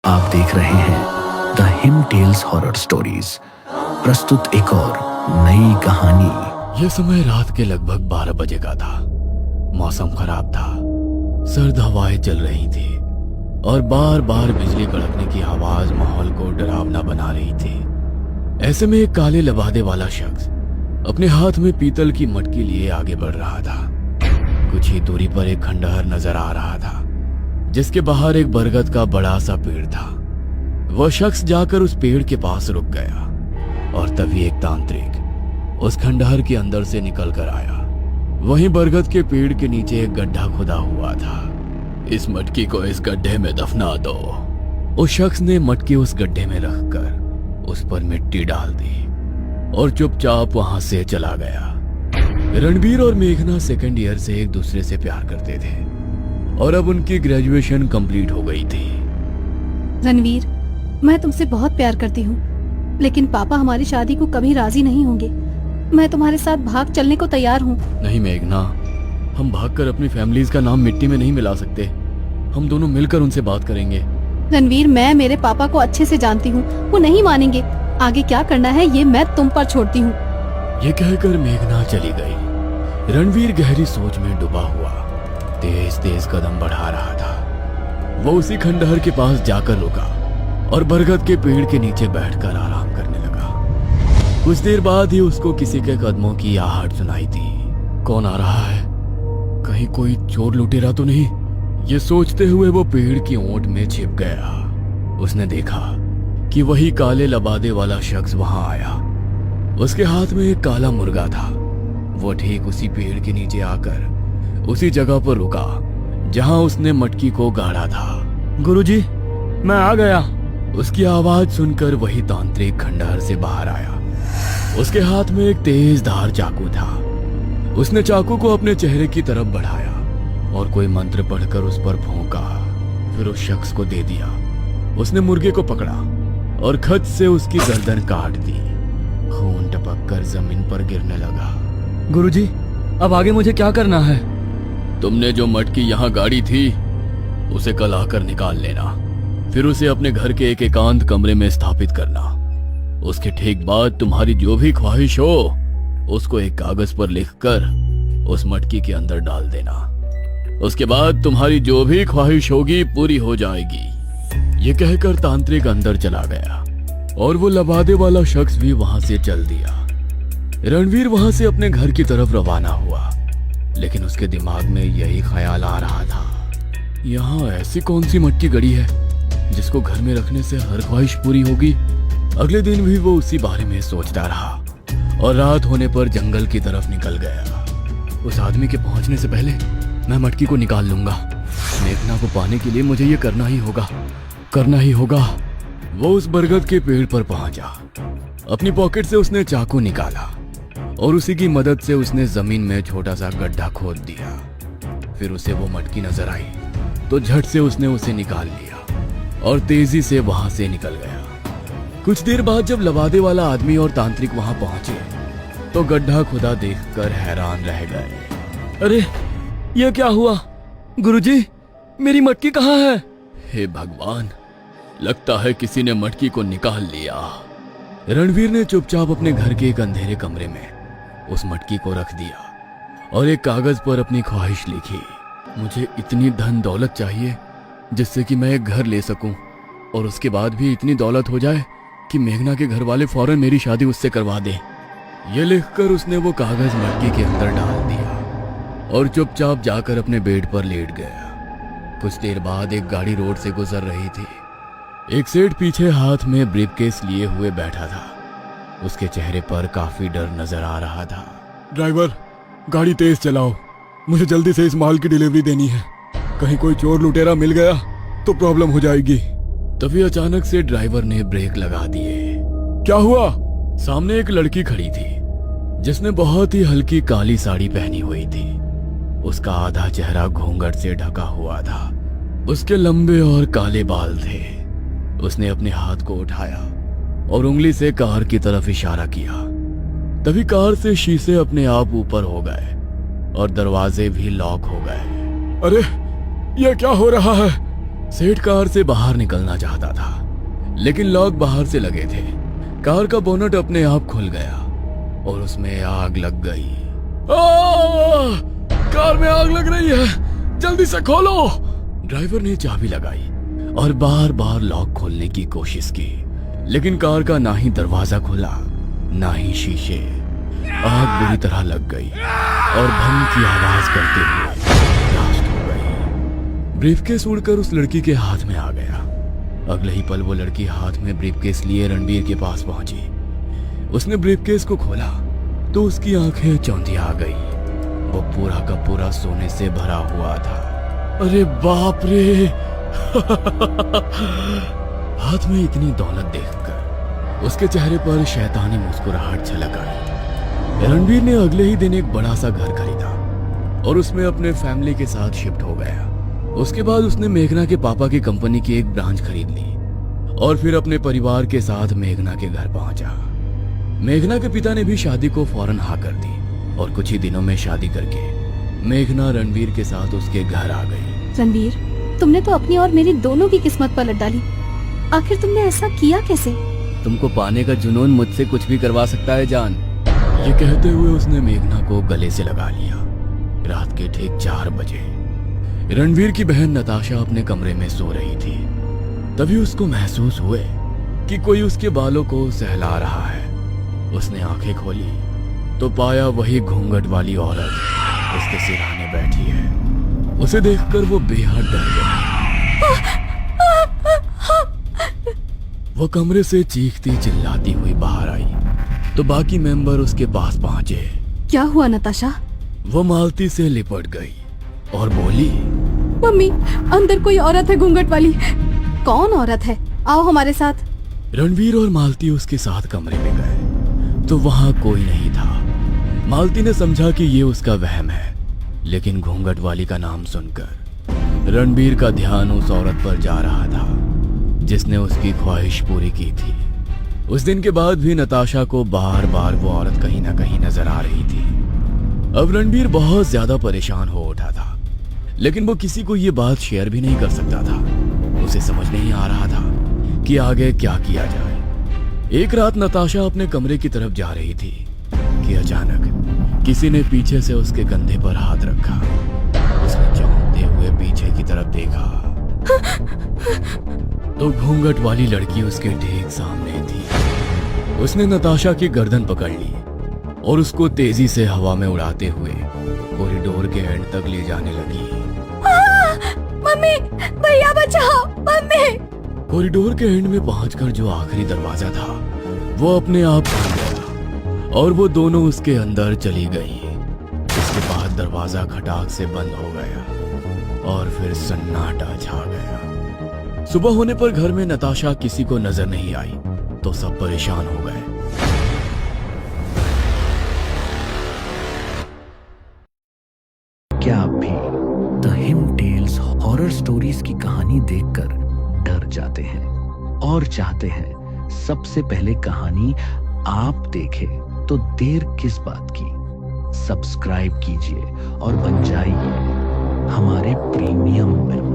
आप देख रहे हैं the him tales horror stories. प्रस्तुत एक और नई कहानी। यह समय रात के लगभग 12 बजे का था। मौसम खराब था, सर्द हवाएं चल रही थी और बार बार बिजली कड़कने की आवाज माहौल को डरावना बना रही थी। ऐसे में एक काले लबादे वाला शख्स अपने हाथ में पीतल की मटकी लिए आगे बढ़ रहा था। कुछ ही दूरी पर एक खंडहर नजर आ रहा था जिसके बाहर एक बरगद का बड़ा सा पेड़ था। वह शख्स जाकर उस पेड़ के पास रुक गया और तभी एक तांत्रिक उस खंडहर के अंदर से निकल कर आया। वहीं बरगद के पेड़ के नीचे एक गड्ढा खुदा हुआ था। इस मटकी को इस गड्ढे में दफना दो। उस शख्स ने मटकी उस गड्ढे में रखकर उस पर मिट्टी डाल दी और चुपचाप वहां से चला गया। रणबीर और मेघना सेकंड ईयर से एक दूसरे से प्यार करते थे और अब उनकी ग्रेजुएशन कंप्लीट हो गई थी। रणवीर, मैं तुमसे बहुत प्यार करती हूँ, लेकिन पापा हमारी शादी को कभी राजी नहीं होंगे। मैं तुम्हारे साथ भाग चलने को तैयार हूँ। नहीं मेघना, हम भागकर अपनी फैमिलीज का नाम मिट्टी में नहीं मिला सकते। हम दोनों मिलकर उनसे बात करेंगे। रणवीर, मैं मेरे पापा को अच्छे से जानती हूँ, वो नहीं मानेंगे। आगे क्या करना है ये मैं तुम पर छोड़ती हूँ। ये कहकर मेघना चली गई। रणवीर गहरी सोच में डूबा हुआ तेज तेज कदम बढ़ा रहा था। वो उसी खंडहर के पास जाकर रुका और बरगद के पेड़ के नीचे बैठकर आराम करने लगा। कुछ देर बाद ही उसको किसी के कदमों की आहट सुनाई दी। कौन आ रहा है? कहीं कोई चोर लुटेरा तो नहीं? ये सोचते हुए वो पेड़ की ओट में छिप गया। उसने देखा कि वही काले लबादे वाला शख्स वहां आया। उसके हाथ में एक काला मुर्गा था। वो ठीक उसी पेड़ के नीचे आकर उसी जगह पर रुका जहां उसने मटकी को गाड़ा था। गुरुजी, मैं आ गया। उसकी आवाज सुनकर वही तांत्रिक खंडहर से बाहर आया। उसके हाथ में एक तेज धार चाकू था। उसने चाकू को अपने चेहरे की तरफ बढ़ाया और कोई मंत्र पढ़कर उस पर फूंका, फिर उस शख्स को दे दिया। उसने मुर्गे को पकड़ा और खच से उसकी गर्दन काट दी। खून टपक कर जमीन पर गिरने लगा। गुरुजी, अब आगे मुझे क्या करना है? तुमने जो मटकी यहाँ गाड़ी थी उसे कल आकर निकाल लेना, फिर उसे अपने घर के एक एकांत कमरे में स्थापित करना। उसके ठीक बाद तुम्हारी जो भी ख्वाहिश हो उसको एक कागज पर लिखकर उस मटकी के अंदर डाल देना। उसके बाद तुम्हारी जो भी ख्वाहिश होगी पूरी हो जाएगी। ये कहकर तांत्रिक अंदर चला गया और वो लबादे वाला शख्स भी वहां से चल दिया। रणवीर वहां से अपने घर की तरफ रवाना हुआ, लेकिन उसके दिमाग में यही ख्याल आ रहा था, यहाँ ऐसी कौन सी मटकी गड़ी है जिसको घर में रखने से हर ख्वाहिश पूरी होगी। अगले दिन भी वो उसी बारे में सोचता रहा और रात होने पर जंगल की तरफ निकल गया। उस आदमी के पहुंचने से पहले मैं मटकी को निकाल लूंगा। मेघना को पाने के लिए मुझे ये करना ही होगा। वो उस बरगद के पेड़ पर पहुंचा। अपनी पॉकेट से उसने चाकू निकाला और उसी की मदद से उसने जमीन में छोटा सा गड्ढा खोद दिया। फिर उसे वो मटकी नजर आई तो झट से उसने उसे निकाल लिया और तेजी से वहां से निकल गया। कुछ देर बाद जब लबादे वाला आदमी और तांत्रिक वहां पहुंचे तो गड्ढा खुदा देखकर हैरान रह गए। अरे, यह क्या हुआ? गुरुजी, मेरी मटकी कहाँ है? हे भगवान, लगता है किसी ने मटकी को निकाल लिया। रणवीर ने चुपचाप अपने घर के एक अंधेरे कमरे में उस मटकी को रख दिया और एक कागज पर अपनी ख्वाहिश लिखी। मुझे इतनी धन दौलत चाहिए जिससे कि मैं एक घर ले सकूं और उसके बाद भी इतनी दौलत हो जाए कि मेघना के घर वाले फौरन मेरी शादी उससे करवा दें। यह लिखकर उसने वो कागज मटकी के अंदर डाल दिया और चुपचाप जाकर अपने बेड पर लेट गया। कुछ देर बाद एक गाड़ी रोड से गुजर रही थी। एक सेठ पीछे हाथ में ब्रीफकेस लिए हुए बैठा था। उसके चेहरे पर काफी डर नजर आ रहा था। ड्राइवर, गाड़ी तेज चलाओ, मुझे जल्दी से इस माल की डिलीवरी देनी है। कहीं कोई चोर लुटेरा मिल गया तो प्रॉब्लम हो जाएगी। तभी अचानक से ड्राइवर ने ब्रेक लगा दिए। क्या हुआ? सामने एक लड़की खड़ी थी जिसने बहुत ही हल्की काली साड़ी पहनी हुई थी। उसका आधा चेहरा घूंघट से ढका हुआ था। उसके लंबे और काले बाल थे। उसने अपने हाथ को उठाया और उंगली से कार की तरफ इशारा किया। तभी कार से शीशे अपने आप ऊपर हो गए और दरवाजे भी लॉक हो गए। अरे, ये क्या हो रहा है? सेठ कार से बाहर निकलना चाहता था, लेकिन लॉक बाहर से लगे थे। कार का बोनट अपने आप खुल गया और उसमें आग लग गई। कार में आग लग रही है, जल्दी से खोलो। ड्राइवर ने चाबी लगाई और बार बार लॉक खोलने की कोशिश की, लेकिन कार का ना ही दरवाजा खुला ना ही शीशे। आग बुरी तरह लग गई और भन की आवाज करते हुए ब्लास्ट हो गई। ब्रीफकेस उड़कर उस लड़की के हाथ में आ गया। अगले ही पल वो लड़की हाथ में ब्रीफकेस लिए रणबीर के पास पहुंची। उसने ब्रीफकेस को खोला तो उसकी आंखें चौंधिया आ गई। वो पूरा का पूरा सोने से भरा हुआ था। अरे बाप रे! हाथ में इतनी दौलत देखकर उसके चेहरे पर शैतानी मुस्कुराहट छलक आई। रणबीर ने अगले ही दिन एक बड़ा सा घर खरीदा और उसमें अपने फैमिली के साथ शिफ्ट हो गया। उसके बाद उसने मेघना के पापा की कंपनी की एक ब्रांच खरीद ली और फिर अपने परिवार के साथ मेघना के घर पहुंचा। मेघना के पिता ने भी शादी को फौरन हाँ कर दी और कुछ ही दिनों में शादी करके मेघना रणबीर के साथ उसके घर आ गई। रणबीर, तुमने तो अपनी और मेरी दोनों की किस्मत पलट डाली। आखिर तुमने ऐसा किया कैसे? तुमको पाने का जुनून मुझसे कुछ भी करवा सकता है जान। ये कहते हुए उसने मेघना को गले से लगा लिया। रात के ठीक 4 बजे रणबीर की बहन नताशा अपने कमरे में सो रही थी। तभी उसको महसूस हुए कि कोई उसके बालों को सहला रहा है। उसने आंखें खोली तो पाया वही घूंघट वाली औरत उसके सिरहाने बैठी है। उसे देखकर वो बेहद डर गई। वो कमरे से चीखती चिल्लाती हुई बाहर आई तो बाकी मेंबर उसके पास पहुंचे। क्या हुआ नताशा? वो मालती से लिपट गई और बोली, मम्मी, अंदर कोई औरत है घूंघट वाली। कौन औरत है? आओ हमारे साथ। रणबीर और मालती उसके साथ कमरे में गए तो वहां कोई नहीं था। मालती ने समझा कि ये उसका वहम है, लेकिन घूंघट वाली का नाम सुनकर रणबीर का ध्यान उस औरत पर जा रहा था जिसने उसकी ख्वाहिश पूरी की थी। उस दिन के बाद भी नताशा को बार बार वो औरत कहीं ना कहीं नजर आ रही थी। अब रणबीर बहुत ज्यादा परेशान हो उठा था, लेकिन वो किसी को ये बात शेयर भी नहीं कर सकता था। उसे समझ नहीं आ रहा था कि आगे क्या किया जाए। एक रात नताशा अपने कमरे की तरफ जा रही थी कि अचानक किसी ने पीछे से उसके कंधे पर हाथ रखा। उसने चौंकते हुए पीछे की तरफ देखा तो घूंघट वाली लड़की उसके ठीक सामने थी। उसने नताशा की गर्दन पकड़ ली और उसको तेजी से हवा में उड़ाते हुए कॉरिडोर के एंड तक ले जाने लगी। मम्मी, भैया बचाओ, मम्मी। कॉरिडोर के एंड में पहुंचकर जो आखिरी दरवाजा था वो अपने आप खुल गया और वो दोनों उसके अंदर चली गई। उसके बाद दरवाजा खटाक से बंद हो गया और फिर सन्नाटा छा गया। सुबह होने पर घर में नताशा किसी को नजर नहीं आई तो सब परेशान हो गए। क्या आप भी the him tales horror stories की कहानी देखकर डर जाते हैं और चाहते हैं सबसे पहले कहानी आप देखें? तो देर किस बात की? सब्सक्राइब कीजिए और बन जाइए हमारे प्रीमियम मेंबर।